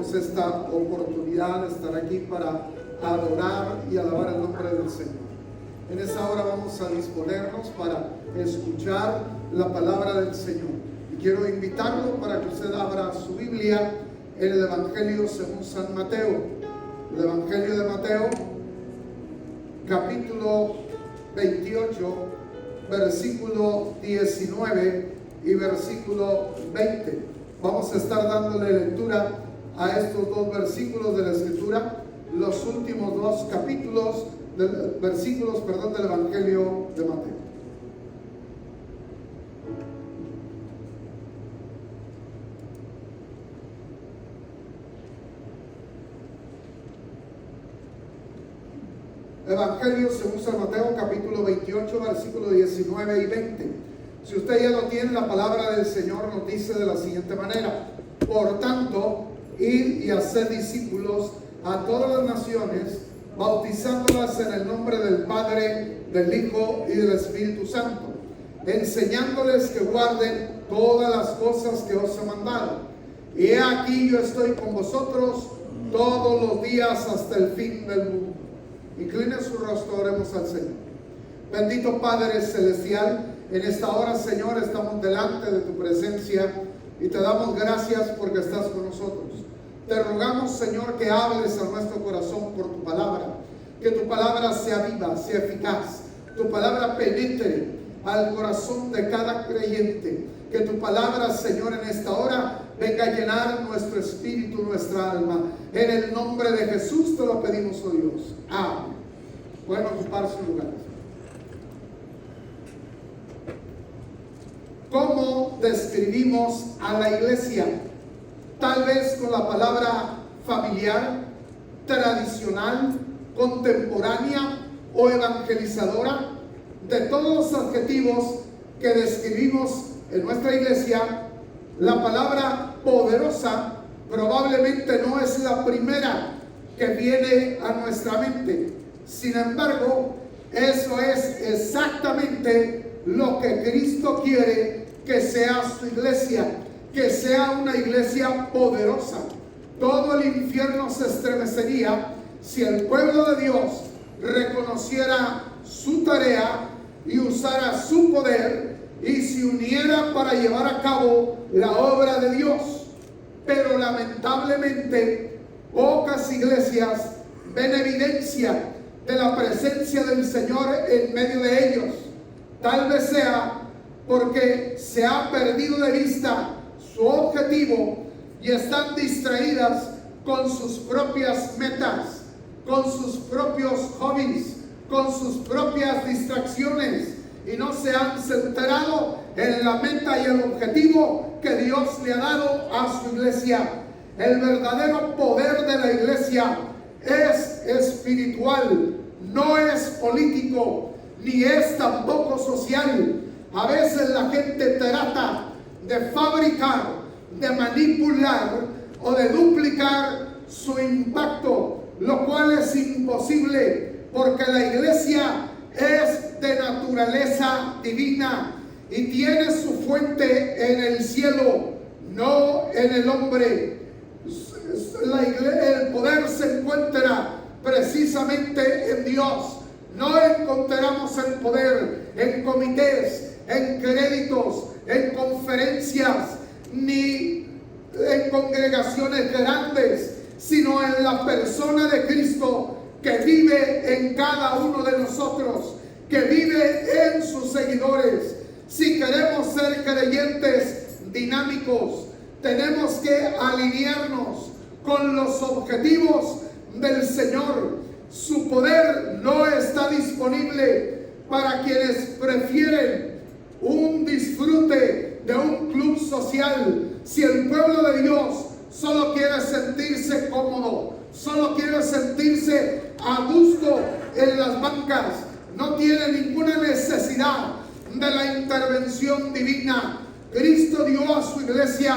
tenemos esta oportunidad de estar aquí para adorar y alabar el nombre del Señor. En esta hora vamos a disponernos para escuchar la palabra del Señor. Y quiero invitarlo para que usted abra su Biblia en el Evangelio según San Mateo. El Evangelio de Mateo, capítulo 28, versículo 19 y versículo 20. Vamos a estar dándole lectura a estos dos versículos de la Escritura, los últimos dos versículos del Evangelio de Mateo. Evangelio según San Mateo, capítulo 28, versículos 19 y 20. Si usted ya lo tiene, la palabra del Señor nos dice de la siguiente manera: por tanto, id y haced discípulos a todas las naciones, bautizándolas en el nombre del Padre, del Hijo y del Espíritu Santo, enseñándoles que guarden todas las cosas que os he mandado. Y he aquí, yo estoy con vosotros todos los días hasta el fin del mundo. Incline su rostro, oremos al Señor. Bendito Padre Celestial, en esta hora, Señor, estamos delante de tu presencia y te damos gracias porque estás con nosotros. Te rogamos, Señor, que hables a nuestro corazón por tu palabra, que tu palabra sea viva, sea eficaz, tu palabra penetre al corazón de cada creyente, que tu palabra, Señor, en esta hora venga a llenar nuestro espíritu, nuestra alma. En el nombre de Jesús te lo pedimos, oh Dios. Amén. Pueden ocupar sus lugares. ¿Cómo describimos a la iglesia? Tal vez con la palabra familiar, tradicional, contemporánea o evangelizadora. De todos los adjetivos que describimos en nuestra iglesia, la palabra poderosa probablemente no es la primera que viene a nuestra mente. Sin embargo, eso es exactamente lo que Cristo quiere que sea su iglesia, que sea una iglesia poderosa. Todo el infierno se estremecería si el pueblo de Dios reconociera su tarea y usara su poder y se uniera para llevar a cabo la obra de Dios. Pero lamentablemente pocas iglesias ven evidencia de la presencia del Señor en medio de ellos. Tal vez sea porque se ha perdido de vista su objetivo y están distraídas con sus propias metas, con sus propios hobbies, con sus propias distracciones, y no se han centrado en la meta y el objetivo que Dios le ha dado a su iglesia. El verdadero poder de la iglesia es espiritual, no es político, ni es tampoco social. A veces la gente trata de fabricar, de manipular o de duplicar su impacto, lo cual es imposible, porque la iglesia es de naturaleza divina y tiene su fuente en el cielo, no en el hombre. El poder se encuentra precisamente en Dios. No encontramos el poder en comités, en créditos, en conferencias, ni en congregaciones grandes, sino en la persona de Cristo, que vive en cada uno de nosotros, que vive en sus seguidores. Si queremos ser creyentes dinámicos, tenemos que alinearnos con los objetivos del Señor. Su poder no está disponible para quienes prefieren un disfrute de un club social. Si el pueblo de Dios solo quiere sentirse cómodo, solo quiere sentirse a gusto en las bancas, no tiene ninguna necesidad de la intervención divina. Cristo dio a su iglesia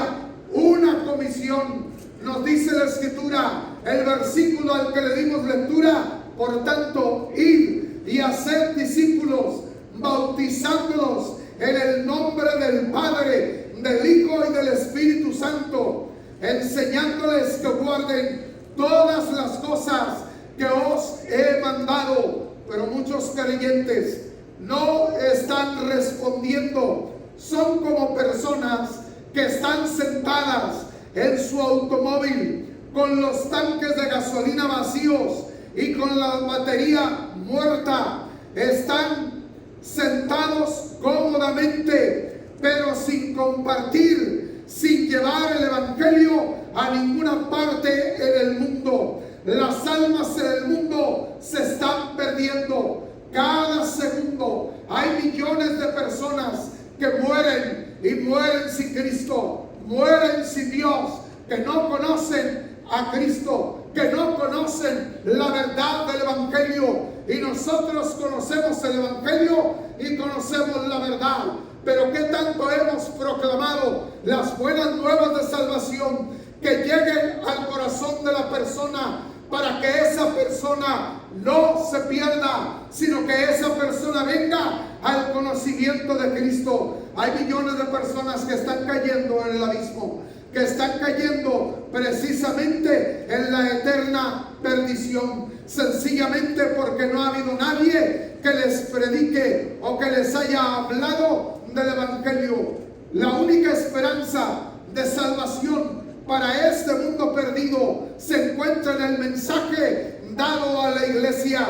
una comisión. Nos dice la Escritura, el versículo al que le dimos lectura: por tanto, id y haced discípulos, bautizándolos en el nombre del Padre, del Hijo y del Espíritu Santo, enseñándoles que guarden todas las cosas que os he mandado. Pero muchos creyentes no están respondiendo. Son como personas que están sentadas en su automóvil con los tanques de gasolina vacíos y con la batería muerta. Están sentados cómodamente, pero sin compartir, sin llevar el evangelio a ninguna parte en el mundo. Las almas en el mundo se están perdiendo. Cada segundo hay millones de personas que mueren y mueren sin Cristo, mueren sin Dios, que no conocen a Cristo, que no conocen la verdad del evangelio. Y nosotros conocemos el evangelio y conocemos la verdad. Pero ¿qué tanto hemos proclamado las buenas nuevas de salvación que lleguen al corazón de la persona, para que esa persona no se pierda, sino que esa persona venga al conocimiento de Cristo? Hay millones de personas que están cayendo en el abismo, que están cayendo precisamente en la eterna perdición, sencillamente porque no ha habido nadie que les predique o que les haya hablado del evangelio. La única esperanza de salvación para este mundo perdido se encuentra en el mensaje dado a la iglesia.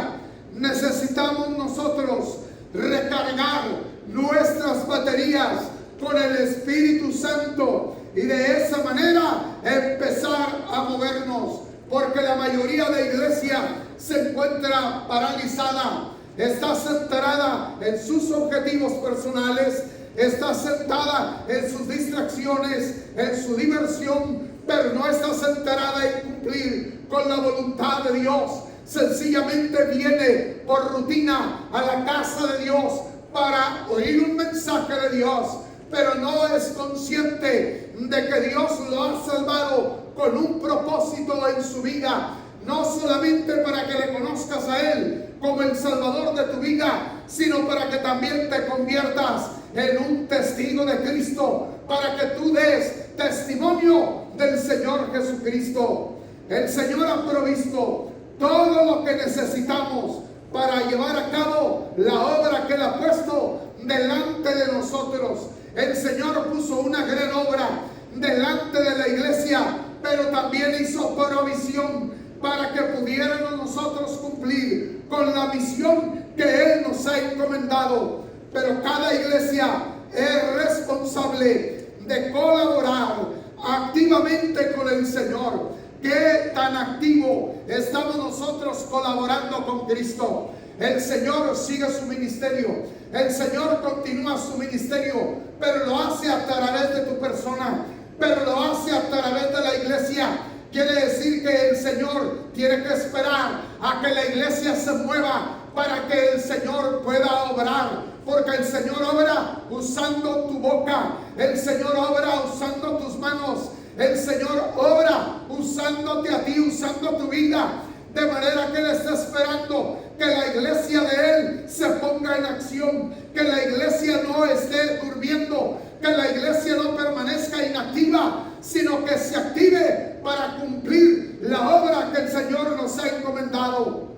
Necesitamos nosotros recargar nuestras baterías con el Espíritu Santo y de esa manera empezar a movernos, porque la mayoría de iglesia se encuentra paralizada, está centrada en sus objetivos personales, está sentada en sus distracciones, en su diversión, pero no está centrada en cumplir con la voluntad de Dios. Sencillamente viene por rutina a la casa de Dios para oír un mensaje de Dios, pero no es consciente de que Dios lo ha salvado con un propósito en su vida. No solamente para que le conozcas a Él como el Salvador de tu vida, sino para que también te conviertas en un testigo de Cristo, para que tú des testimonio del Señor Jesucristo. El Señor ha provisto todo lo que necesitamos para llevar a cabo la obra que Él ha puesto delante de nosotros. El Señor puso una gran obra delante de la iglesia, pero también hizo provisión para que pudiéramos nosotros cumplir con la misión que Él nos ha encomendado. Pero cada iglesia es responsable de colaborar activamente con el Señor. ¿Qué tan activo estamos nosotros colaborando con Cristo? El Señor sigue su ministerio, el Señor continúa su ministerio, pero lo hace a través de tu persona, pero lo hace a través de la iglesia. Quiere decir que el Señor tiene que esperar a que la iglesia se mueva para que el Señor pueda obrar, porque el Señor obra usando tu boca, el Señor obra usando tus manos, el Señor obra usándote a ti, usando tu vida, de manera que Él está esperando que la iglesia de Él se ponga en acción, que la iglesia no esté durmiendo, que la iglesia no permanezca inactiva, sino que se active para cumplir la obra que el Señor nos ha encomendado.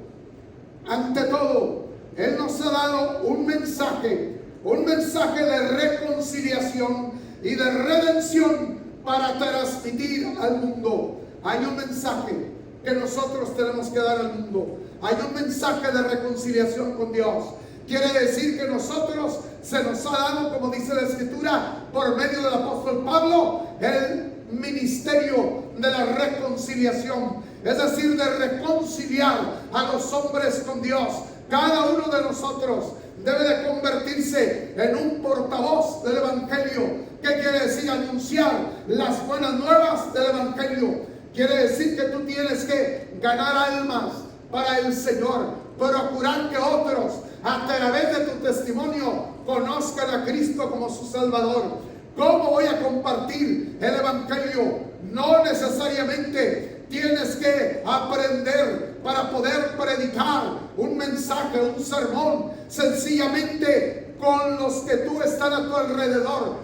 Ante todo, Él nos ha dado un mensaje de reconciliación y de redención para transmitir al mundo. Hay un mensaje que nosotros tenemos que dar al mundo. Hay un mensaje de reconciliación con Dios. Quiere decir que nosotros se nos ha dado, como dice la Escritura, por medio del apóstol Pablo, el ministerio de la reconciliación, es decir, de reconciliar a los hombres con Dios. Cada uno de nosotros debe de convertirse en un portavoz del evangelio. ¿Qué quiere decir? Anunciar las buenas nuevas del evangelio. Quiere decir que tú tienes que ganar almas para el Señor, procurar que otros a través de tu testimonio conozcan a Cristo como su Salvador. ¿Cómo voy a compartir el evangelio? No necesariamente tienes que aprender para poder predicar un mensaje, un sermón. Sencillamente con los que tú estás a tu alrededor,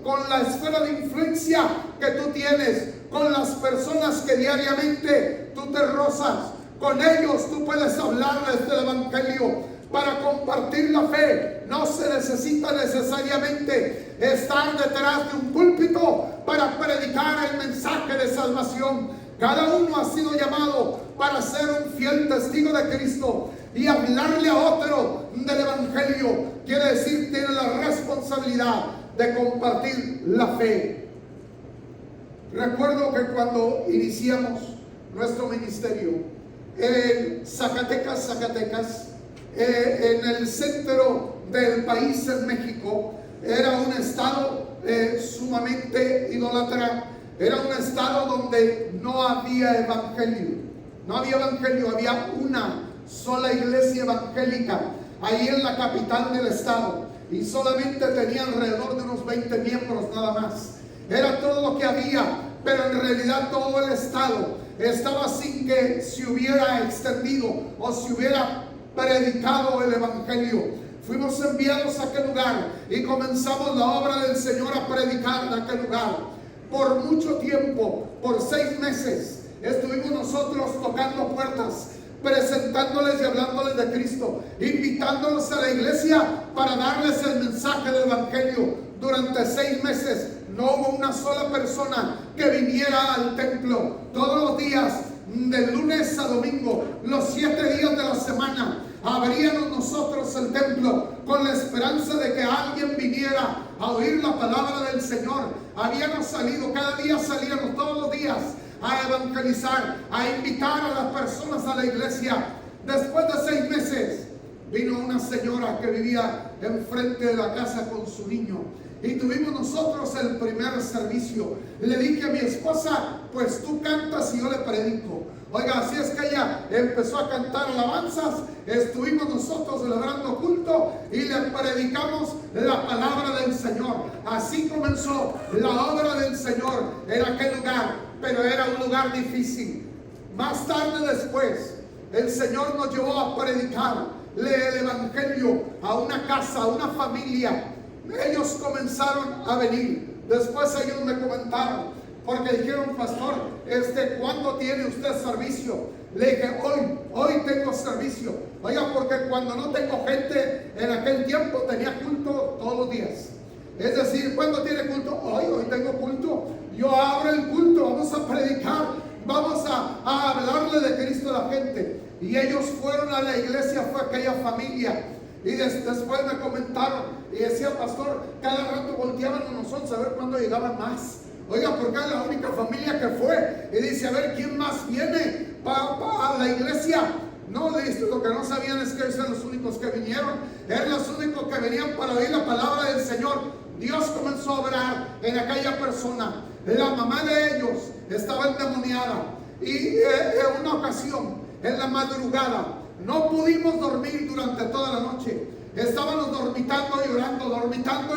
con la esfera de influencia que tú tienes, con las personas que diariamente tú te rozas. Con ellos tú puedes hablarles del evangelio. Para compartir la fe no se necesita necesariamente estar detrás de un púlpito para predicar el mensaje de salvación. Cada uno ha sido llamado para ser un fiel testigo de Cristo y hablarle a otro del evangelio. Quiere decir, tiene la responsabilidad de compartir la fe. Recuerdo que cuando iniciamos nuestro ministerio en Zacatecas, en el centro del país, en México, era un estado sumamente idólatra. Era un estado donde no había evangelio. No había evangelio, había una sola iglesia evangélica ahí en la capital del estado, y solamente tenía alrededor de unos 20 miembros nada más. Era todo lo que había, pero en realidad todo el estado estaba sin que se hubiera extendido o se hubiera predicado el evangelio. Fuimos enviados a aquel lugar y comenzamos la obra del Señor a predicar en aquel lugar. Por mucho tiempo, por 6 meses, estuvimos nosotros tocando puertas, presentándoles y hablándoles de Cristo, invitándolos a la iglesia para darles el mensaje del evangelio. Durante 6 meses no hubo una sola persona que viniera al templo. Todos los días, de lunes a domingo, los 7 días de la semana, abríamos nosotros el templo con la esperanza de que alguien viniera a oír la palabra del Señor. Habíamos salido, cada día salíamos, todos los días, a evangelizar, a invitar a las personas a la iglesia. Después de 6 meses, vino una señora que vivía enfrente de la casa con su niño, y tuvimos nosotros el primer servicio. Le dije a mi esposa, pues tú cantas y yo le predico. Oiga, así es que ella empezó a cantar alabanzas. Estuvimos nosotros celebrando culto y le predicamos la palabra del Señor. Así comenzó la obra del Señor en aquel lugar, pero era un lugar difícil. Más tarde después, el Señor nos llevó a predicarle el evangelio a una casa, a una familia. Ellos comenzaron a venir. Después ellos me comentaron, porque dijeron, pastor, ¿cuándo tiene usted servicio? Le dije, hoy tengo servicio. Oiga, porque cuando no tengo gente, en aquel tiempo tenía culto todos los días. Es decir, ¿cuándo tiene culto? Hoy tengo culto. Yo abro el culto, vamos a predicar, vamos a hablarle de Cristo a la gente. Y ellos fueron a la iglesia, fue aquella familia. Y después me comentaron y decía, pastor, cada rato volteaban a nosotros a ver cuándo llegaban más. Oiga, porque es la única familia que fue. Y dice, a ver, ¿quién más viene a la iglesia? No, listo, lo que no sabían es que ellos eran los únicos que vinieron. Eran los únicos que venían para oír la palabra del Señor. Dios comenzó a obrar en aquella persona. La mamá de ellos estaba endemoniada. Y en una ocasión, en la madrugada, no pudimos dormir durante toda la noche. Estábamos dormitando y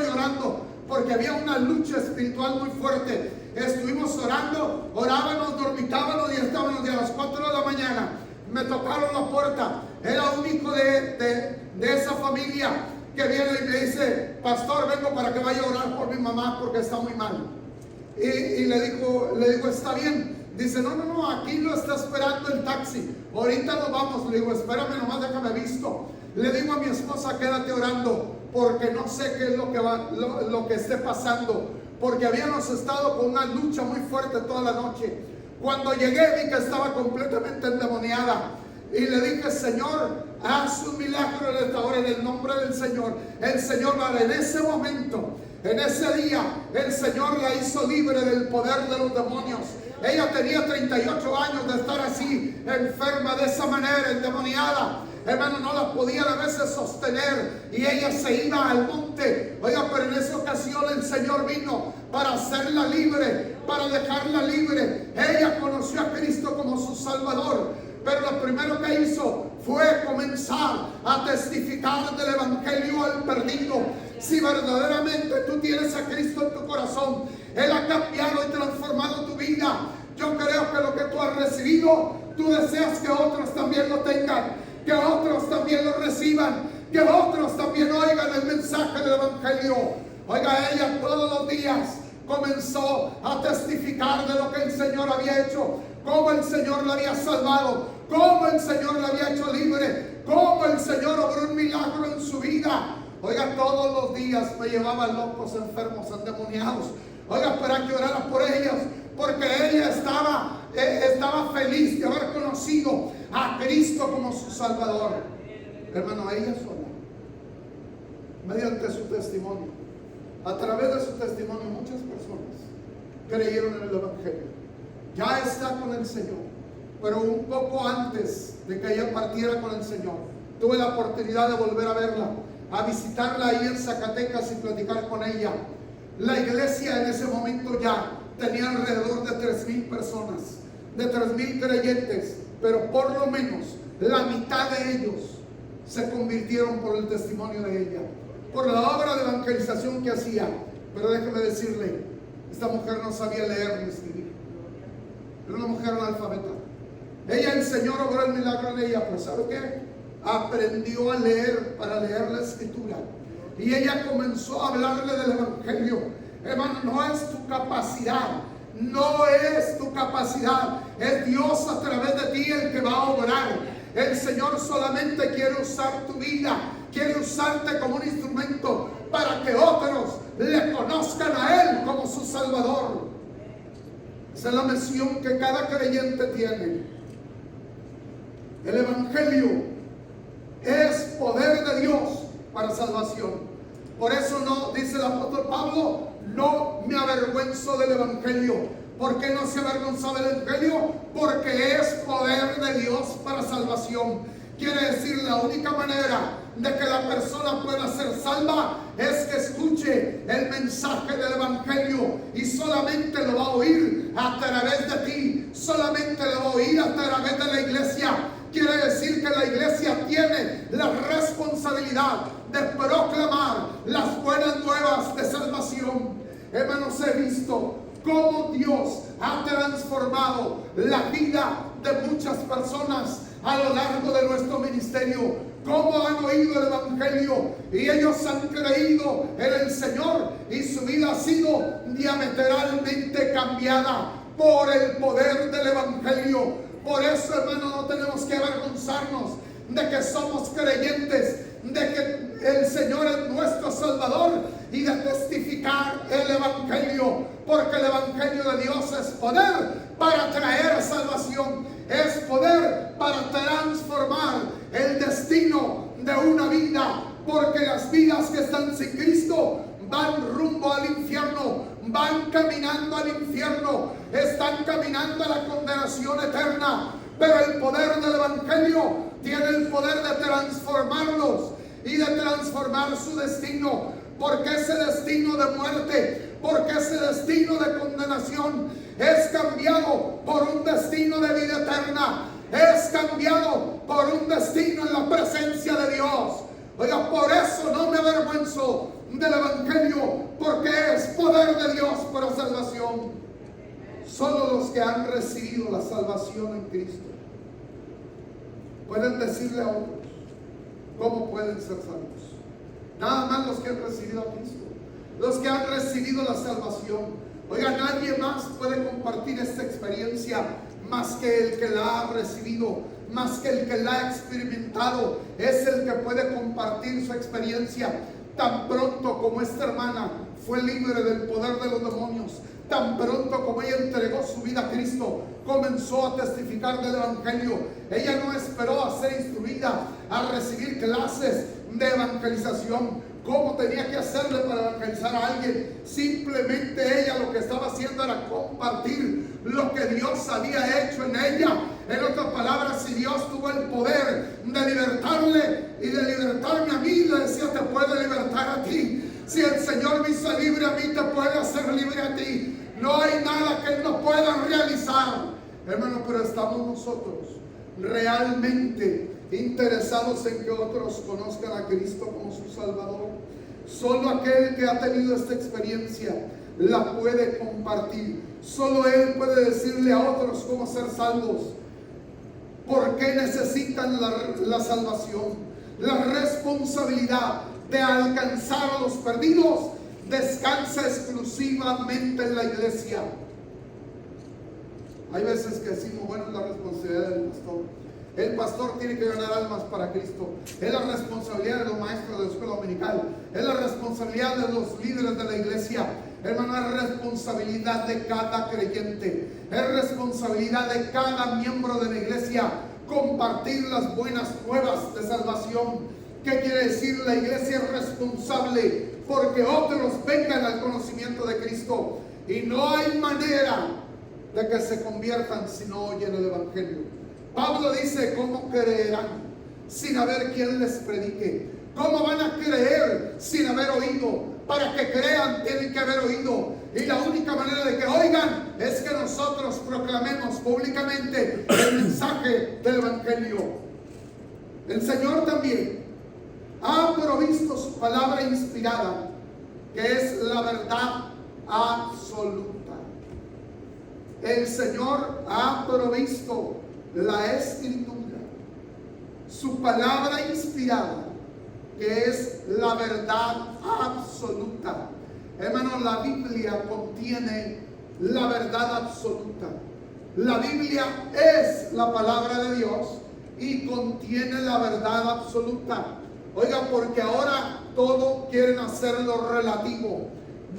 llorando, porque había una lucha espiritual muy fuerte. Estuvimos orando, orábamos, dormitábamos y estábamos de las 4 de la mañana. Me tocaron la puerta. Era un hijo de esa familia que viene y me dice, pastor, vengo para que vaya a orar por mi mamá porque está muy mal. Y le digo, está bien. Dice, no, aquí lo está esperando el taxi. Ahorita nos vamos. Le digo, espérame nomás, déjame visto. Le digo a mi esposa, quédate orando, porque no sé qué es lo que esté pasando. Porque habíamos estado con una lucha muy fuerte toda la noche. Cuando llegué vi que estaba completamente endemoniada. Y le dije, Señor, haz un milagro en esta hora en el nombre del Señor. El Señor va en ese momento, en ese día, el Señor la hizo libre del poder de los demonios. Ella tenía 38 años de estar así, enferma de esa manera, endemoniada. Hermano, no la podía a veces sostener y ella se iba al monte. Oiga, pero en esa ocasión el Señor vino para hacerla libre, para dejarla libre. Ella conoció a Cristo como su Salvador, pero lo primero que hizo fue comenzar a testificar del evangelio al perdido. Si verdaderamente tú tienes a Cristo en tu corazón, Él ha cambiado y transformado tu vida. Yo creo que lo que tú has recibido, tú deseas que otros también lo tengan, que otros también lo reciban, que otros también oigan el mensaje del evangelio. Oiga, ella todos los días comenzó a testificar de lo que el Señor había hecho, cómo el Señor la había salvado, cómo el Señor la había hecho libre, cómo el Señor obró un milagro en su vida. Oiga, todos los días me llevaban locos, enfermos, endemoniados. Oiga, para que orara por ellos, porque ella estaba feliz de haber conocido a Cristo como su Salvador. Hermano, ella sola, mediante su testimonio, a través de su testimonio, muchas personas creyeron en el Evangelio. Ya está con el Señor, pero un poco antes de que ella partiera con el Señor, tuve la oportunidad de volver a verla, a visitarla ahí en Zacatecas y platicar con ella. La iglesia en ese momento ya tenía alrededor de 3,000 personas, de 3,000 creyentes, pero por lo menos la mitad de ellos se convirtieron por el testimonio de ella, por la obra de evangelización que hacía. Pero déjeme decirle, esta mujer no sabía leer ni escribir, era una mujer analfabeta. Ella, el Señor obró el milagro en ella, pues ¿sabe qué? Aprendió a leer, para leer la escritura, y ella comenzó a hablarle del Evangelio. Hermano, no es tu capacidad, no es tu capacidad, es Dios a través de ti el que va a obrar. El Señor solamente quiere usar tu vida, quiere usarte como un instrumento para que otros le conozcan a Él como su Salvador. Esa es la misión que cada creyente tiene. El Evangelio es poder de Dios para salvación. Por eso no, dice el apóstol Pablo, no me avergüenzo del Evangelio. ¿Por qué no se avergonzaba del Evangelio? Porque es poder de Dios para salvación. Quiere decir, la única manera de que la persona pueda ser salva es que escuche el mensaje del Evangelio, y solamente lo va a oír a través de ti, solamente lo va a oír a través de la iglesia. Quiere decir que la iglesia tiene la responsabilidad de proclamar las buenas nuevas de salvación. Hermanos, he visto cómo Dios ha transformado la vida de muchas personas a lo largo de nuestro ministerio, cómo han oído el Evangelio y ellos han creído en el Señor, y su vida ha sido diametralmente cambiada por el poder del Evangelio. Por eso, hermano, no tenemos que avergonzarnos de que somos creyentes, de que el Señor es nuestro Salvador, y de testificar el Evangelio, porque el Evangelio de Dios es poder para traer salvación, es poder para transformar el destino de una vida, porque las vidas que están sin Cristo van rumbo al infierno, van caminando al infierno, están caminando a la condenación eterna. Pero el poder del Evangelio tiene el poder de transformarlos y de transformar su destino, porque ese destino de muerte, porque ese destino de condenación es cambiado por un destino de vida eterna, es cambiado por un destino en la presencia de Dios. Oiga, por eso no me avergüenzo del Evangelio, porque es poder de Dios para salvación. Solo los que han recibido la salvación en Cristo pueden decirle a otros cómo pueden ser salvos. Nada más los que han recibido a Cristo, los que han recibido la salvación. Oiga, nadie más puede compartir esta experiencia más que el que la ha recibido, más que el que la ha experimentado. Es el que puede compartir su experiencia. Tan pronto como esta hermana fue libre del poder de los demonios, tan pronto como ella entregó su vida a Cristo, comenzó a testificar del Evangelio. Ella no esperó a ser instruida, a recibir clases de evangelización, cómo tenía que hacerle para evangelizar a alguien. Simplemente ella lo que estaba haciendo era compartir lo que Dios había hecho en ella. En otras palabras, si Dios tuvo el poder de libertarle y de libertarme a mí, le decía, te puede libertar a ti. Si el Señor me hizo libre a mí, te puede hacer libre a ti. No hay nada que Él no pueda realizar. Hermano, pero estamos nosotros realmente interesados en que otros conozcan a Cristo como su Salvador. Solo aquel que ha tenido esta experiencia la puede compartir. Solo Él puede decirle a otros cómo ser salvos. ¿Por qué necesitan la salvación? La responsabilidad de alcanzar a los perdidos descansa exclusivamente en la iglesia. Hay veces que decimos, bueno, es la responsabilidad del pastor. El pastor tiene que ganar almas para Cristo. Es la responsabilidad de los maestros de la escuela dominical. Es la responsabilidad de los líderes de la iglesia. Hermano, es responsabilidad de cada creyente. Es responsabilidad de cada miembro de la iglesia compartir las buenas nuevas de salvación. ¿Qué quiere decir? La iglesia es responsable porque otros vengan al conocimiento de Cristo. Y no hay manera de que se conviertan si no oyen el evangelio. Pablo dice, ¿cómo creerán sin haber quien les predique? ¿Cómo van a creer sin haber oído? Para que crean tienen que haber oído. Y la única manera de que oigan es que nosotros proclamemos públicamente el mensaje del evangelio. El Señor también ha provisto su palabra inspirada, que es la verdad absoluta. El Señor ha provisto la escritura, su palabra inspirada, que es la verdad absoluta. Hermano, la Biblia contiene la verdad absoluta. La Biblia es la palabra de Dios y contiene la verdad absoluta. Oiga, porque ahora todo quieren hacerlo relativo.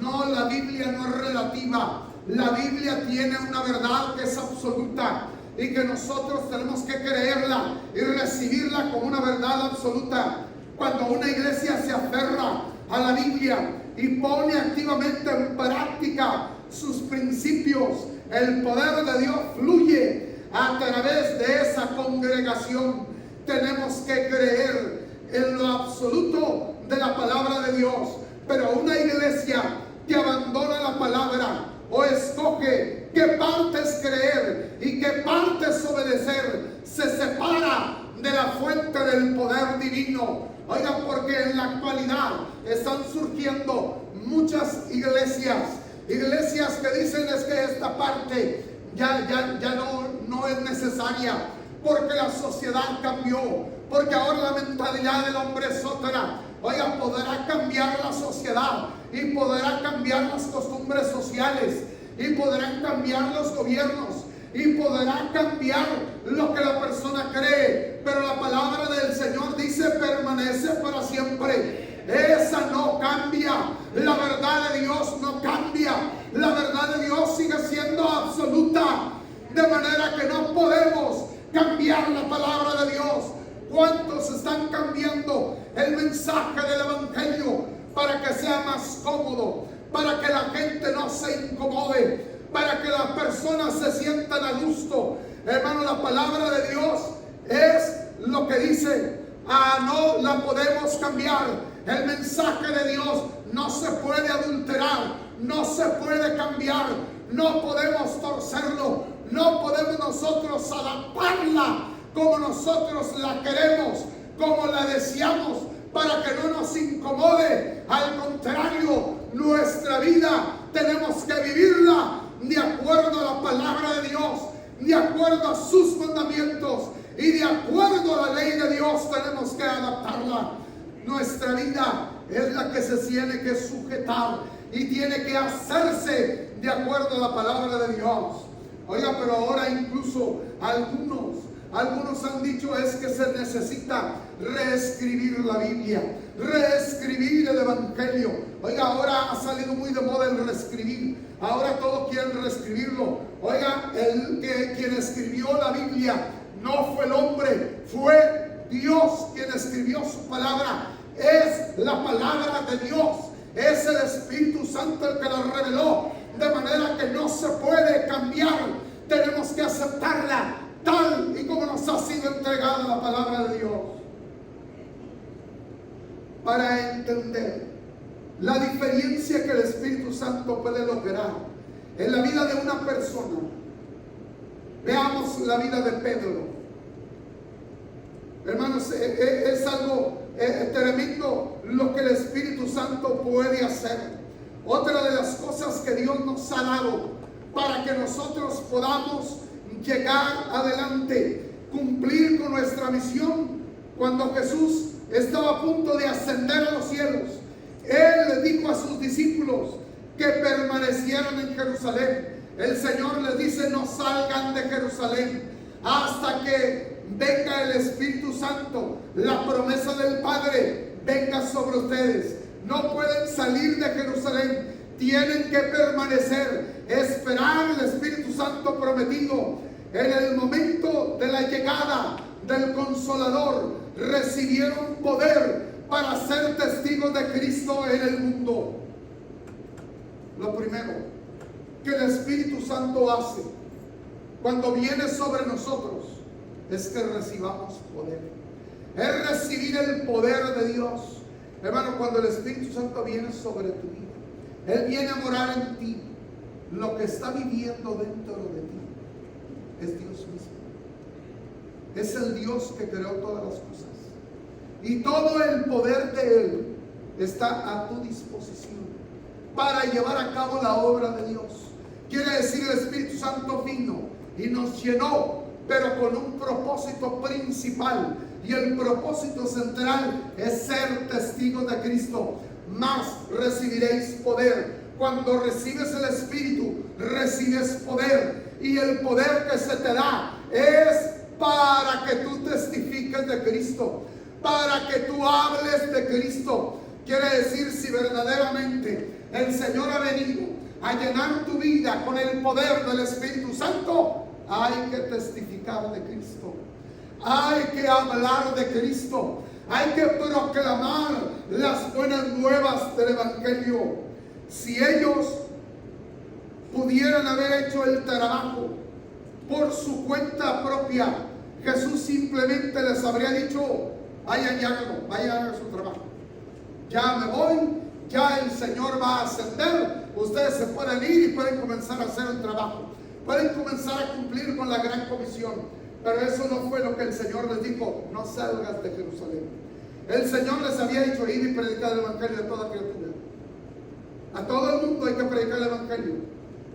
No, la Biblia no es relativa. La Biblia tiene una verdad que es absoluta y que nosotros tenemos que creerla y recibirla como una verdad absoluta. Cuando una iglesia se aferra a la Biblia y pone activamente en práctica sus principios, el poder de Dios fluye a través de esa congregación. Tenemos que creer en lo absoluto de la palabra de Dios. Pero una iglesia que abandona la palabra o escoge qué partes creer y qué partes obedecer, se separa de la fuente del poder divino. Oigan, porque en la actualidad están surgiendo muchas iglesias que dicen es que esta parte ya no es necesaria, porque la sociedad cambió, porque ahora la mentalidad del hombre es otra. Oiga, podrá cambiar la sociedad y podrá cambiar las costumbres sociales y podrán cambiar los gobiernos y podrá cambiar lo que la persona cree, pero la palabra del Señor dice permanece para siempre. Esa no cambia. La verdad de Dios no cambia. La verdad de Dios sigue siendo absoluta, de manera que no podemos cambiar la palabra de Dios. ¿Cuántos están cambiando el mensaje del evangelio para que sea más cómodo, para que la gente no se incomode, para que las personas se sientan a gusto? Hermano, la palabra de Dios es lo que dice. No la podemos cambiar. El mensaje de Dios no se puede adulterar, no se puede cambiar, no podemos torcerlo, no podemos nosotros adaptarla como nosotros la queremos, como la deseamos, para que no nos incomode. Al contrario, nuestra vida tenemos que vivirla de acuerdo a la palabra de Dios, de acuerdo a sus mandamientos y de acuerdo a la ley de Dios. Tenemos que adaptarla. Nuestra vida es la que se tiene que sujetar y tiene que hacerse de acuerdo a la palabra de Dios. Oiga, pero ahora incluso algunos han dicho es que se necesita reescribir la Biblia, reescribir el evangelio. Oiga, ahora ha salido muy de moda el reescribir. Ahora todos quieren reescribirlo. Oiga, quien escribió la Biblia no fue el hombre, fue Dios quien escribió su palabra. Es la palabra de Dios, es el Espíritu Santo el que la reveló, de manera que no se puede cambiar. Tenemos que aceptarla tal y como nos ha sido entregada la palabra de Dios. Para entender la diferencia que el Espíritu Santo puede lograr en la vida de una persona, veamos la vida de Pedro. Hermanos, es algo tremendo lo que el Espíritu Santo puede hacer. Otra de las cosas que Dios nos ha dado para que nosotros podamos llegar adelante, cumplir con nuestra misión. Cuando Jesús estaba a punto de ascender a los cielos, Él le dijo a sus discípulos que permanecieran en Jerusalén. El Señor les dice: no salgan de Jerusalén hasta que venga el Espíritu Santo. La promesa del Padre venga sobre ustedes. No pueden salir de Jerusalén. Tienen que permanecer, esperar el Espíritu Santo prometido. En el momento de la llegada del Consolador, recibieron poder para ser testigos de Cristo en el mundo. Lo primero que el Espíritu Santo hace cuando viene sobre nosotros es que recibamos poder. Es recibir el poder de Dios. Hermano, cuando el Espíritu Santo viene sobre tu vida, Él viene a morar en ti. Lo que está viviendo dentro de ti es Dios mismo. Es el Dios que creó todas las cosas. Y todo el poder de Él está a tu disposición para llevar a cabo la obra de Dios. Quiere decir, el Espíritu Santo vino y nos llenó, pero con un propósito principal. Y el propósito central es ser testigos de Cristo. Más recibiréis poder. Cuando recibes el Espíritu, recibes poder. Y el poder que se te da es para que tú testifiques de Cristo, para que tú hables de Cristo. Quiere decir, si verdaderamente el Señor ha venido a llenar tu vida con el poder del Espíritu Santo, hay que testificar de Cristo. Hay que hablar de Cristo. Hay que proclamar las buenas nuevas del Evangelio. Si ellos pudieran haber hecho el trabajo por su cuenta propia, Jesús simplemente les habría dicho: vayan y háganlo, vayan a hacer su trabajo. Ya me voy, ya el Señor va a ascender, ustedes se pueden ir y pueden comenzar a hacer el trabajo. Pueden comenzar a cumplir con la gran comisión. Pero eso no fue lo que el Señor les dijo: no salgas de Jerusalén. El Señor les había dicho: ir y predicar el Evangelio a toda criatura. A todo el mundo hay que predicar el Evangelio.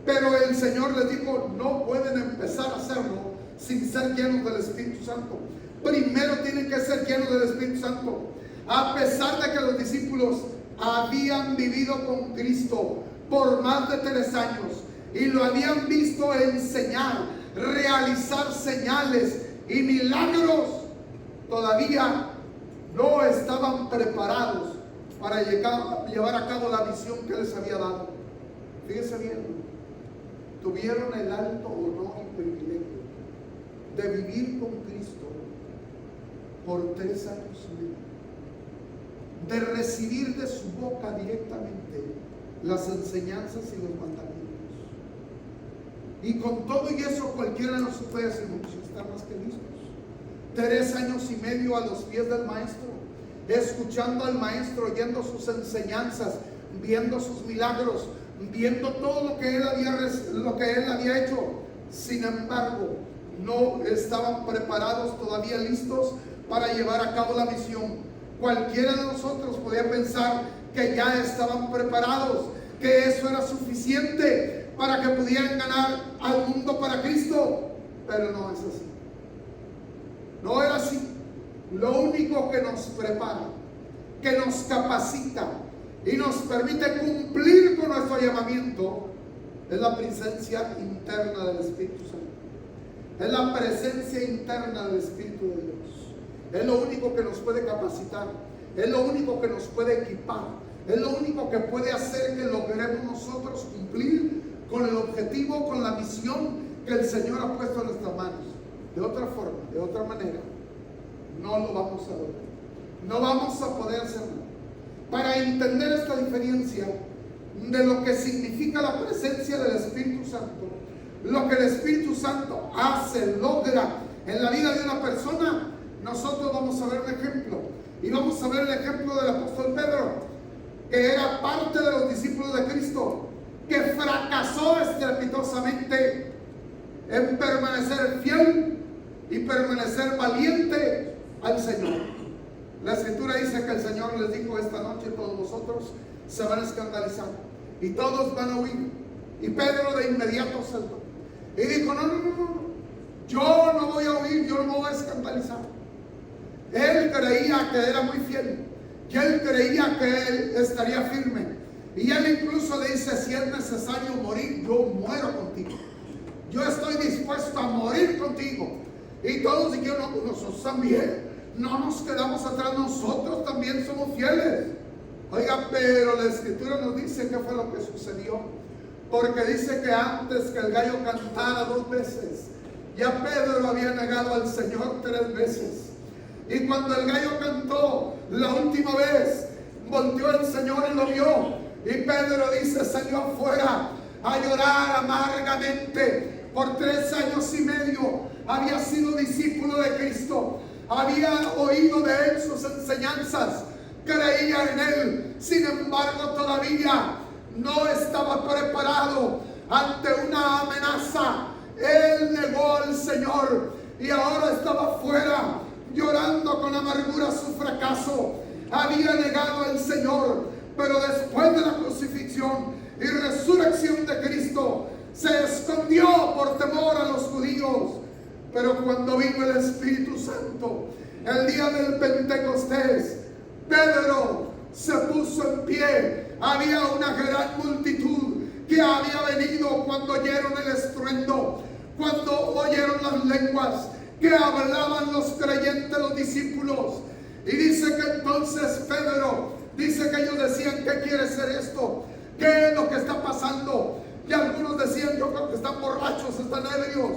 Pero el Señor les dijo: no pueden empezar a hacerlo sin ser llenos del Espíritu Santo. Primero tienen que ser llenos del Espíritu Santo. A pesar de que los discípulos habían vivido con Cristo por más de 3 años y lo habían visto enseñar, realizar señales y milagros, todavía no estaban preparados para llevar a cabo la visión que les había dado. Fíjense bien, tuvieron el alto honor y privilegio de vivir con Cristo por 3 años y medio, de recibir de su boca directamente las enseñanzas y los mandamientos. Y con todo y eso, cualquiera de nosotros puede decir: están más que listos. 3 años y medio a los pies del Maestro, escuchando al Maestro, oyendo sus enseñanzas, viendo sus milagros, viendo todo lo que él había hecho. Sin embargo, no estaban preparados, todavía listos para llevar a cabo la misión. Cualquiera de nosotros podía pensar que ya estaban preparados, que eso era suficiente para que pudieran ganar al mundo para Cristo. Pero no es así. No era así. Lo único que nos prepara, que nos capacita y nos permite cumplir con nuestro llamamiento es la presencia interna del Espíritu Santo. Es la presencia interna del Espíritu de Dios. Es lo único que nos puede capacitar. Es lo único que nos puede equipar. Es lo único que puede hacer que logremos nosotros cumplir con el objetivo, con la misión que el Señor ha puesto en nuestras manos. De otra forma, de otra manera, no lo vamos a lograr. No vamos a poder hacer nada. Para entender esta diferencia de lo que significa la presencia del Espíritu Santo, lo que el Espíritu Santo hace, logra en la vida de una persona, nosotros vamos a ver un ejemplo. Y vamos a ver el ejemplo del apóstol Pedro, que era parte de los discípulos de Cristo, que fracasó estrepitosamente en permanecer fiel y permanecer valiente al Señor. La Escritura dice que el Señor les dijo: esta noche todos vosotros se van a escandalizar y todos van a huir. Y Pedro de inmediato saltó y dijo: no, yo no voy a huir, yo no me voy a escandalizar. Él creía que era muy fiel, que él creía que él estaría firme. Y él incluso le dice: si es necesario morir, yo muero contigo. Yo estoy dispuesto a morir contigo. Y todos dijeron: no, pues nosotros también. No nos quedamos atrás, nosotros también somos fieles. Oiga, pero la Escritura nos dice qué fue lo que sucedió. Porque dice que antes que el gallo cantara 2 veces, ya Pedro había negado al Señor 3 veces. Y cuando el gallo cantó la última vez, volteó el Señor y lo vio. Y Pedro dice: salió afuera a llorar amargamente. Por 3 años y medio había sido discípulo de Cristo. Había oído de él sus enseñanzas, creía en él. Sin embargo, todavía no estaba preparado ante una amenaza. Él negó al Señor y ahora estaba fuera llorando con amargura su fracaso. Había negado al Señor, pero después de la crucifixión y resurrección de Cristo, se escondió por temor a los judíos. Pero cuando vino el Espíritu Santo, el día del Pentecostés, Pedro se puso en pie. Había una gran multitud que había venido cuando oyeron el estruendo, cuando oyeron las lenguas que hablaban los creyentes, los discípulos. Y dice que entonces Pedro, dice que ellos decían: ¿qué quiere ser esto? ¿Qué es lo que está pasando? Y algunos decían: yo creo que están borrachos, están ebrios.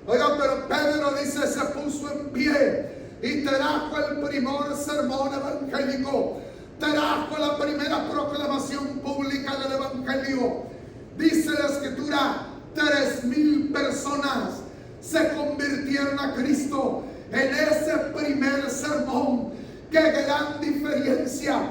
Oiga, pero Pedro dice: se puso en pie y trajo el primer sermón evangélico, trajo la primera proclamación pública del evangelio. Dice la Escritura: 3,000 personas se convirtieron a Cristo en ese primer sermón. ¡Qué gran diferencia!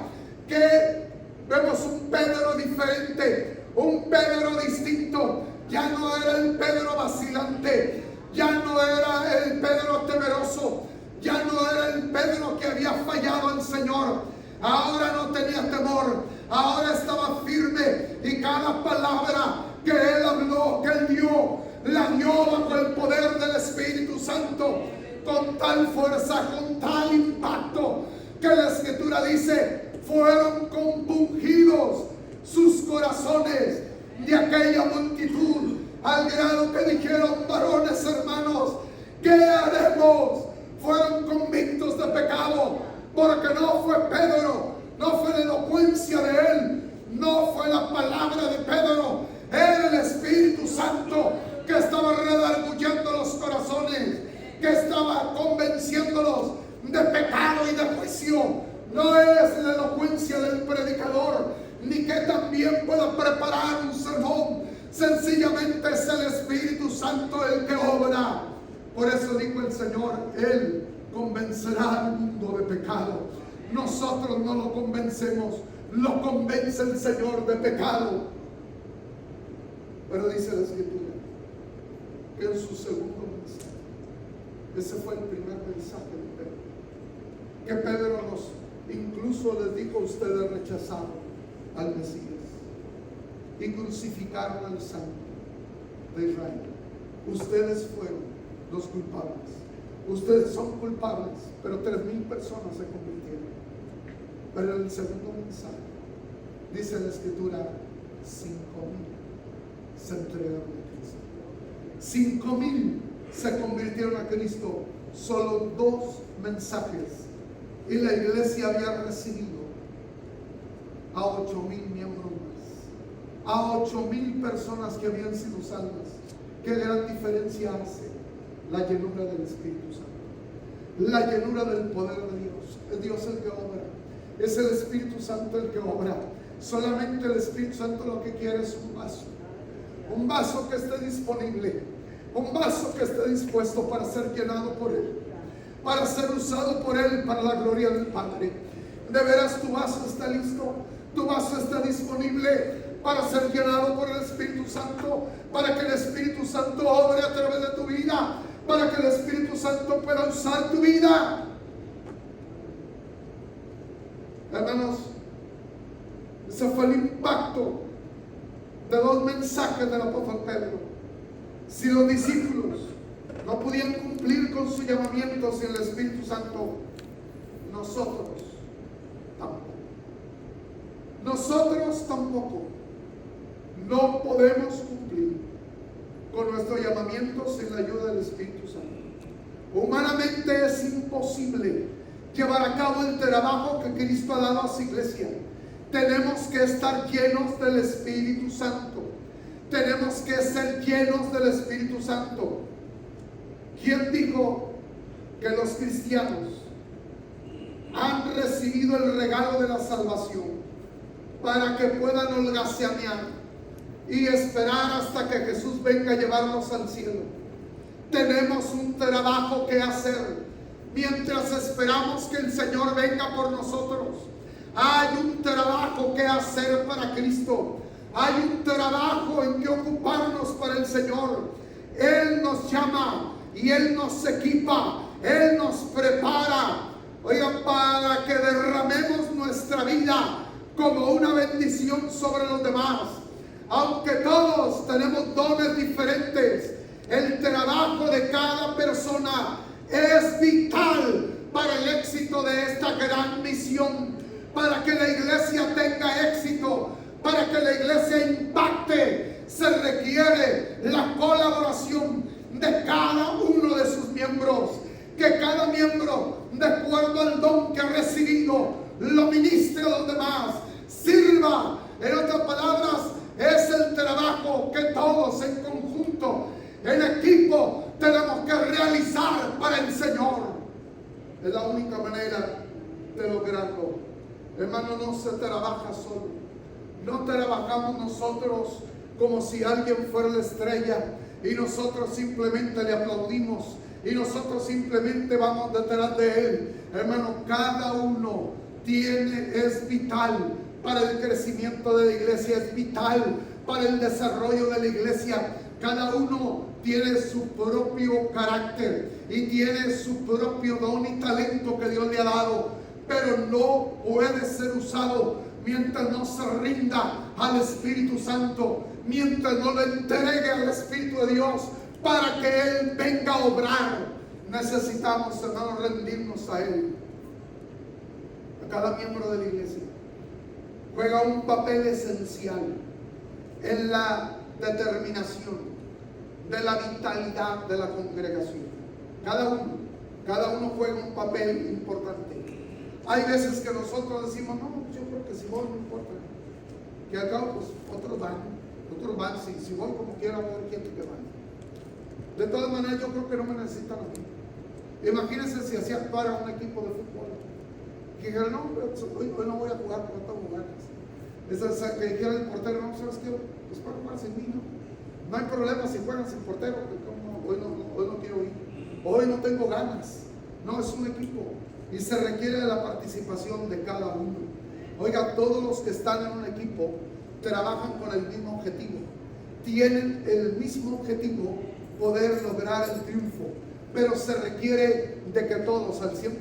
Que vemos un Pedro diferente, un Pedro distinto. Ya no era el Pedro vacilante, ya no era el Pedro temeroso, ya no era el Pedro que había fallado al Señor. Ahora no tenía temor, ahora estaba firme, y cada palabra que él habló, que él dio, la dio bajo el poder del Espíritu Santo, con tal fuerza, con tal impacto, que la Escritura dice: fueron compungidos sus corazones de aquella multitud, al grado que dijeron: varones hermanos, ¿qué haremos? Fueron convictos de pecado, porque no fue Pedro, no fue la elocuencia de él, no fue la palabra de Pedro, era el Espíritu Santo que estaba redarguyendo los corazones, que estaba convenciéndolos de pecado y de juicio. No es la elocuencia del predicador, ni que también pueda preparar un sermón. Sencillamente es el Espíritu Santo el que obra. Por eso dijo el Señor: Él convencerá al mundo de pecado. Nosotros no lo convencemos, lo convence el Señor de pecado. Pero dice la Escritura que en su segundo mensaje, ese fue el primer mensaje de Pedro, que Pedro incluso les dijo: ustedes rechazaron al Mesías y crucificaron al Santo de Israel. Ustedes fueron los culpables, ustedes son culpables. Pero 3,000 personas se convirtieron. Pero en el segundo mensaje dice la Escritura: 5,000 se entregaron a Cristo. 5,000 se convirtieron a Cristo. Solo 2 mensajes, y la iglesia había recibido a 8,000 miembros más, a 8,000 personas que habían sido salvas. Qué gran diferencia hace la llenura del Espíritu Santo, la llenura del poder de Dios. Es Dios el que obra, es el Espíritu Santo el que obra. Solamente el Espíritu Santo lo que quiere es un vaso que esté disponible, un vaso que esté dispuesto para ser llenado por Él, para ser usado por Él para la gloria del Padre. De veras, tu vaso está listo, tu vaso está disponible para ser llenado por el Espíritu Santo, para que el Espíritu Santo obre a través de tu vida, para que el Espíritu Santo pueda usar tu vida. Hermanos, ese fue el impacto de 2 mensajes del apóstol Pedro. Si los discípulos no podían cumplir con su llamamiento sin el Espíritu Santo, nosotros tampoco. nosotros tampoco no podemos cumplir con nuestro llamamiento sin la ayuda del Espíritu Santo. Humanamente es imposible llevar a cabo el trabajo que Cristo ha dado a su iglesia. Tenemos que estar llenos del Espíritu Santo. Tenemos que ser llenos del Espíritu Santo. ¿Quién dijo que los cristianos han recibido el regalo de la salvación para que puedan holgazanear y esperar hasta que Jesús venga a llevarnos al cielo? Tenemos un trabajo que hacer mientras esperamos que el Señor venga por nosotros. Hay un trabajo que hacer para Cristo. Hay un trabajo en que ocuparnos para el Señor. Él nos llama y Él nos equipa, Él nos prepara, oiga, para que derramemos nuestra vida como una bendición sobre los demás. Aunque todos tenemos dones diferentes, el trabajo de cada persona es vital para el éxito de esta gran misión, para que la iglesia tenga éxito, para que la iglesia impacte. Se requiere la colaboración de cada uno de sus miembros, que cada miembro, de acuerdo al don que ha recibido, lo ministre a los demás, sirva. En otras palabras, es el trabajo que todos en conjunto, en equipo, tenemos que realizar para el Señor. Es la única manera de lograrlo. Hermano, no se trabaja solo. No trabajamos nosotros como si alguien fuera la estrella y nosotros simplemente le aplaudimos y nosotros simplemente vamos detrás de él. Hermano, cada uno es vital para el crecimiento de la iglesia, es vital para el desarrollo de la iglesia. Cada uno tiene su propio carácter y tiene su propio don y talento que Dios le ha dado, pero no puede ser usado mientras no se rinda al Espíritu Santo, mientras no le entregue al Espíritu de Dios para que Él venga a obrar. Necesitamos, hermanos, rendirnos a Él. A cada miembro de la iglesia juega un papel esencial en la determinación de la vitalidad de la congregación. Cada uno juega un papel importante. Hay veces que nosotros decimos, no, yo creo que si voy no importa, que al cabo pues otros van, si voy como quiera voy a ver quién que van. De todas maneras yo creo que no me necesitan a mí. Imagínense si así actuara un equipo de fútbol, que dijera, no, hoy no voy a jugar porque no tengo ganas. Que dijera el portero, no, ¿sabes qué? Pues para jugar sin mí, no hay problema si juegan sin portero, porque hoy no quiero ir, hoy no tengo ganas. No, es un equipo y se requiere de la participación de cada uno. Oiga, todos los que están en un equipo trabajan con el mismo objetivo, tienen el mismo objetivo, poder lograr el triunfo, pero se requiere de que todos al 100%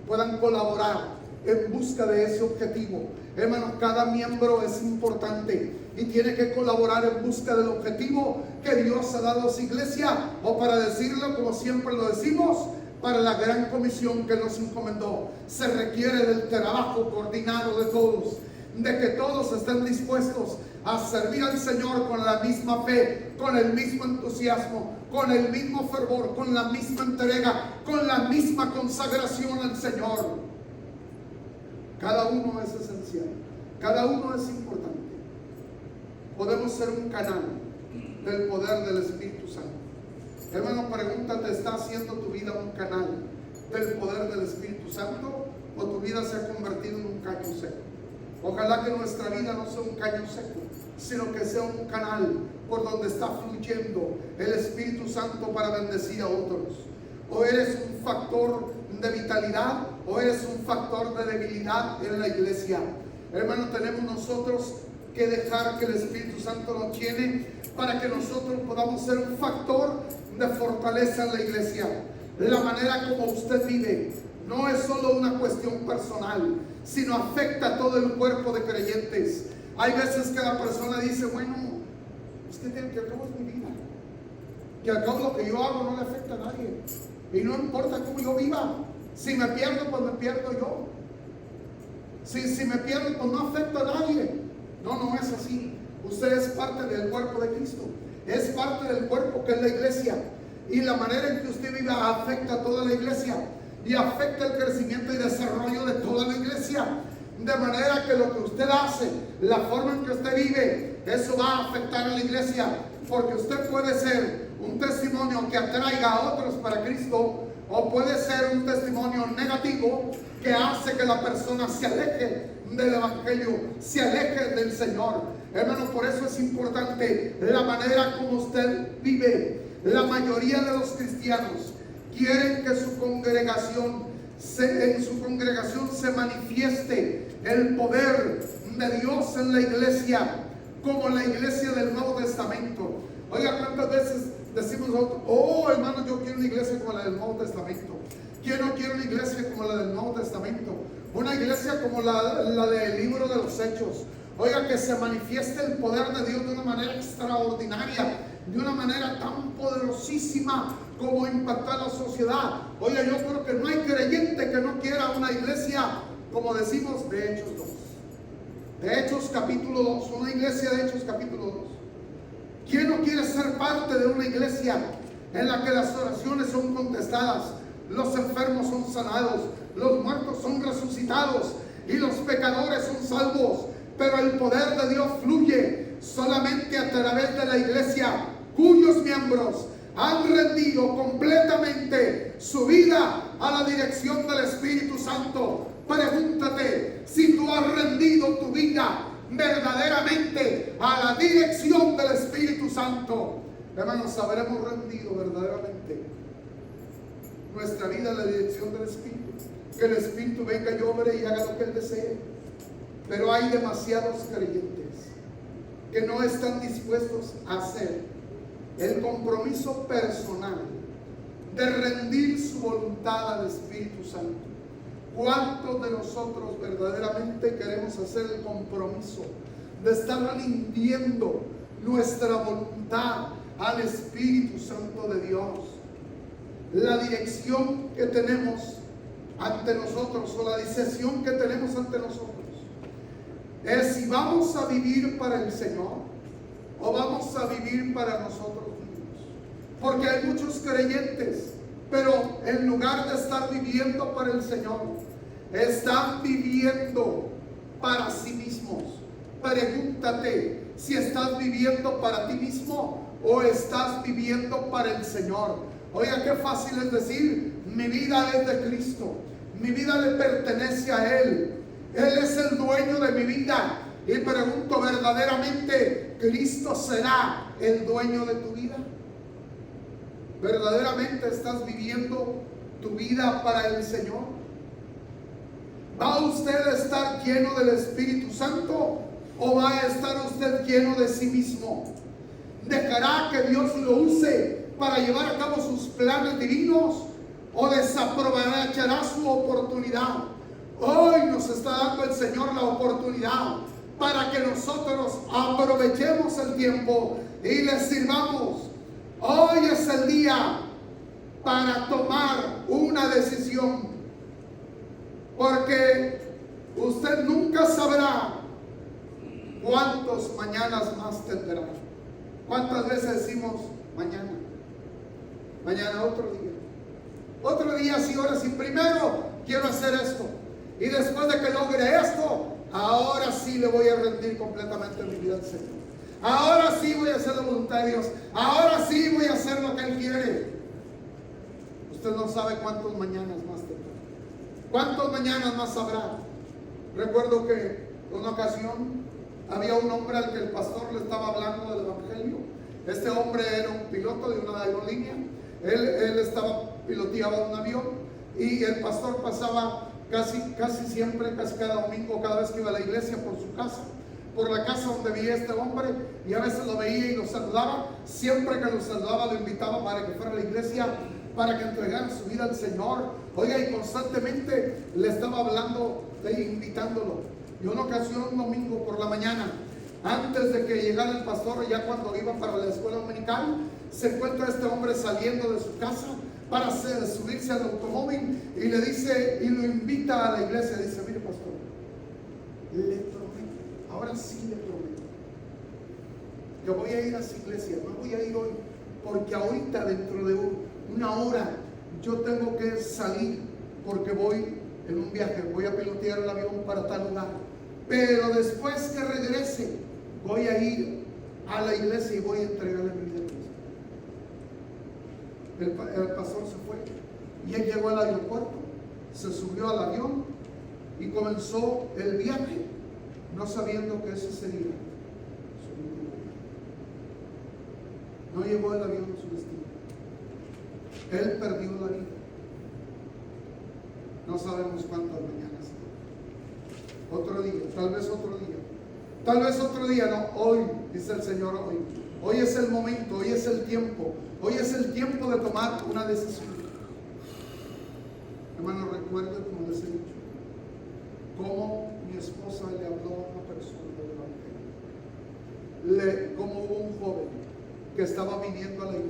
puedan colaborar en busca de ese objetivo. Hermanos, cada miembro es importante y tiene que colaborar en busca del objetivo que Dios ha dado a su iglesia, o para decirlo como siempre lo decimos, para la gran comisión que nos encomendó. Se requiere del trabajo coordinado de todos, de que todos estén dispuestos a servir al Señor con la misma fe, con el mismo entusiasmo, con el mismo fervor, con la misma entrega, con la misma consagración al Señor. Cada uno es esencial, cada uno es importante. Podemos ser un canal del poder del Espíritu Santo. Hermano, pregúntate, ¿está haciendo tu vida un canal del poder del Espíritu Santo o tu vida se ha convertido en un caño seco? Ojalá que nuestra vida no sea un caño seco, sino que sea un canal por donde está fluyendo el Espíritu Santo para bendecir a otros. O eres un factor de vitalidad o eres un factor de debilidad en la iglesia. Hermano, tenemos nosotros que dejar que el Espíritu Santo nos llene para que nosotros podamos ser un factor de fortaleza en la iglesia. La manera como usted vive no es solo una cuestión personal, sino afecta a todo el cuerpo de creyentes. Hay veces que la persona dice, bueno, usted tiene que al cabo es mi vida, que al cabo lo que yo hago no le afecta a nadie, y no importa cómo yo viva, si me pierdo, pues me pierdo yo. Si me pierdo, pues no afecta a nadie. No es así. Usted es parte del cuerpo de Cristo. Es parte del cuerpo que es la iglesia. Y la manera en que usted viva afecta a toda la iglesia. Y afecta el crecimiento y desarrollo de toda la iglesia. De manera que lo que usted hace, la forma en que usted vive, eso va a afectar a la iglesia. Porque usted puede ser un testimonio que atraiga a otros para Cristo, o puede ser un testimonio negativo que hace que la persona se aleje del evangelio, se aleje del Señor. Hermano, por eso es importante la manera como usted vive. La mayoría de los cristianos quieren que en su congregación se manifieste el poder de Dios en la iglesia, como la iglesia del Nuevo Testamento. Oiga, ¿cuántas veces decimos nosotros, oh hermano, yo quiero una iglesia como la del Nuevo Testamento? ¿Quién no quiere una iglesia como la del Nuevo Testamento? Una iglesia como la del libro de los Hechos. Oiga, que se manifieste el poder de Dios de una manera extraordinaria, de una manera tan poderosísima como impactar a la sociedad. Oiga, yo creo que no hay creyente que no quiera una iglesia, como decimos, de Hechos 2. De Hechos capítulo 2, una iglesia de Hechos capítulo 2. ¿Quién no quiere ser parte de una iglesia en la que las oraciones son contestadas, los enfermos son sanados, los muertos son resucitados y los pecadores son salvos? Pero el poder de Dios fluye solamente a través de la iglesia, cuyos miembros han rendido completamente su vida a la dirección del Espíritu Santo. Pregúntate si tú has rendido tu vida verdaderamente a la dirección del Espíritu Santo. Hermanos, habremos rendido verdaderamente nuestra vida a la dirección del Espíritu. Que el Espíritu venga y obre y haga lo que Él desee. Pero hay demasiados creyentes que no están dispuestos a hacer el compromiso personal de rendir su voluntad al Espíritu Santo. ¿Cuántos de nosotros verdaderamente queremos hacer el compromiso de estar rindiendo nuestra voluntad al Espíritu Santo de Dios? La dirección que tenemos ante nosotros, o la decisión que tenemos ante nosotros, es si vamos a vivir para el Señor o vamos a vivir para nosotros mismos. Porque hay muchos creyentes, pero en lugar de estar viviendo para el Señor, están viviendo para sí mismos. Pregúntate si estás viviendo para ti mismo o estás viviendo para el Señor. Oiga, qué fácil es decir, mi vida es de Cristo, mi vida le pertenece a Él, Él es el dueño de mi vida. Y pregunto, ¿verdaderamente Cristo será el dueño de tu vida? ¿Verdaderamente estás viviendo tu vida para el Señor? ¿Va usted a estar lleno del Espíritu Santo o va a estar usted lleno de sí mismo? ¿Dejará que Dios lo use para llevar a cabo sus planes divinos o desaprovechará su oportunidad? Hoy nos está dando el Señor la oportunidad para que nosotros aprovechemos el tiempo y le sirvamos. Hoy es el día para tomar una decisión, porque usted nunca sabrá cuántos mañanas más tendrá. ¿Cuántas veces decimos mañana? Mañana otro día sí, ahora sí, primero quiero hacer esto y después de que logre esto, ahora sí le voy a rendir completamente mi vida al Señor. Ahora sí voy a hacer la voluntad de Dios. Ahora sí voy a hacer lo que Él quiere. Usted no sabe cuántos mañanas más tendrá. ¿Cuántos mañanas más habrá? Recuerdo que en una ocasión había un hombre al que el pastor le estaba hablando del evangelio. Este hombre era un piloto de una aerolínea. Él estaba piloteando un avión y el pastor pasaba casi siempre, casi cada domingo, cada vez que iba a la iglesia, por la casa donde vivía este hombre, y a veces lo veía y lo saludaba. Siempre que lo saludaba lo invitaba para que fuera a la iglesia, para que entregara su vida al Señor. Oiga, y constantemente le estaba hablando, invitándolo. Y una ocasión, un domingo por la mañana, antes de que llegara el pastor, ya cuando iba para la escuela dominical, se encuentra este hombre saliendo de su casa para subirse al automóvil y le dice, y lo invita a la iglesia. Dice: mire, pastor, sí le prometo que voy a ir a esa iglesia. No voy a ir hoy, porque ahorita dentro de una hora yo tengo que salir, porque voy en un viaje, voy a pilotear el avión para tal lugar. Pero después que regrese, voy a ir a la iglesia y voy a entregarle mi vida a Cristo. El pastor se fue y él llegó al aeropuerto, se subió al avión y comenzó el viaje, no sabiendo que ese sería su último viaje. No llegó el avión a su destino. Él perdió la vida. No sabemos cuántas mañanas. Otro día, tal vez otro día. Tal vez otro día, no, hoy, dice el Señor, hoy. Hoy es el momento, hoy es el tiempo. Hoy es el tiempo de tomar una decisión. Hermano, recuerde, como les he dicho, cómo mi esposa le habló a una persona del Evangelio. Como hubo un joven que estaba viniendo a la iglesia.